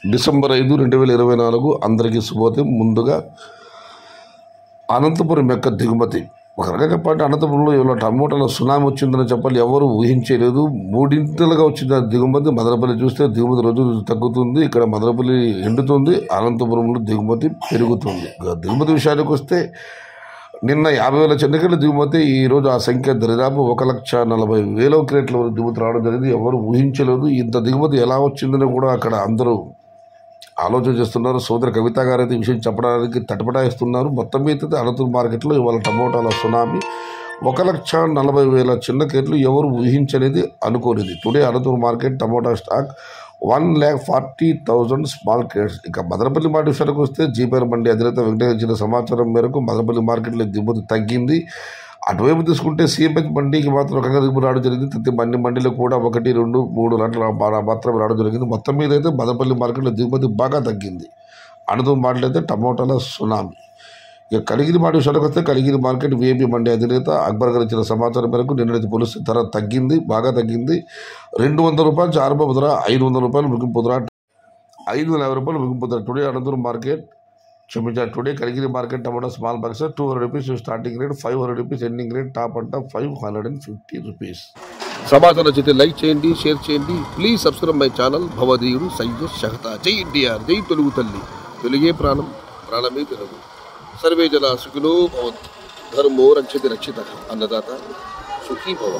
December 5, 2024 అందరికీ శుభోదయం. ముందుగా అనంతపురం యొక్క దిగుమతి ఒక రకంగా చెప్పాలంటే అనంతపురంలో ఇవాళ టమోటాల సునామీ వచ్చిందని చెప్పాలి. ఎవరు ఊహించలేదు. మూడింతలుగా వచ్చింది దిగుమతి. మదనపల్లి చూస్తే దిగుమతి రోజు తగ్గుతుంది. ఇక్కడ మదనపల్లి ఎండుతుంది. అనంతపురంలో దిగుమతి పెరుగుతుంది. దిగుమతి విషయానికి వస్తే నిన్న 50,000 చెన్నకేళ్ల దిగుమతి. ఈరోజు ఆ సంఖ్య దరిదాపు 1,40,000 క్రేట్ల వరకు దిగుమతి రావడం జరిగింది. ఎవరు ఊహించలేదు. ఇంత దిగుమతి ఎలా వచ్చిందని కూడా అక్కడ అందరూ ఆలోచన చేస్తున్నారు. సోదరి కవిత గారు అయితే ఈ విషయం చెప్పడానికి తటపటాయిస్తున్నారు. మొత్తం మీద అనంతపురం మార్కెట్లో ఇవాళ టమోటాల సునామీ 1,40,000 చిన్న కేట్లు ఎవరు ఊహించలేదు, అనుకోలేదు. Today Anantapuram market tomato stock 1,40,000 small crates. ఇక మదనపల్లి మార్కెట్ విషయానికి వస్తే జీపీఆర్ మండి అధినేత వెంకటేశ్వర ఇచ్చిన సమాచారం మేరకు మదనపల్లి మార్కెట్లో దిగుమతి తగ్గింది. అటువైపు తీసుకుంటే సిఎంహెచ్ మండీకి మాత్రం ఒక దిగుమతి రావడం జరిగింది. ప్రతి మండీలో కూడా 1, 2, 3 లాంటి మాత్రమే రావడం జరిగింది. మొత్తం మీద అయితే మదనపల్లి మార్కెట్లో దిగుమతి బాగా తగ్గింది. అనంతపురం మార్కెట్ అయితే టమోటాల సునామీ. ఇక కలిగిరి మార్కెట్ విషయానికి వస్తే కలిగిరి మార్కెట్ విఐపి మండి అధినేత అక్బర్ గారు ఇచ్చిన సమాచారం మేరకు నిన్నటి పోలిస్తే ధర తగ్గింది, బాగా తగ్గింది. ₹200 చారుబాబు ధర, ₹500 ముగింపు ధర, ₹550 ముగింపు ధర. Today Anantapuram market today Kaligiri market tomato small box ₹200 starting rate, ₹500 ending rate, top అంట ₹550. సమాచారం నచ్చితే లైక్ చేయండి, షేర్ చేయండి. Please subscribe my channel. భవదీయుడు సయ్యద్ షహతా. జై ఎన్టీఆర్, జై తెలుగు తల్లి. తెలుగే ప్రాణం, ప్రాణమే తెలుగు. సర్వే జన సుఖినో భవంతు. ధర్మో రక్షతి రక్షిత. అన్నదాత సుఖీ భవ.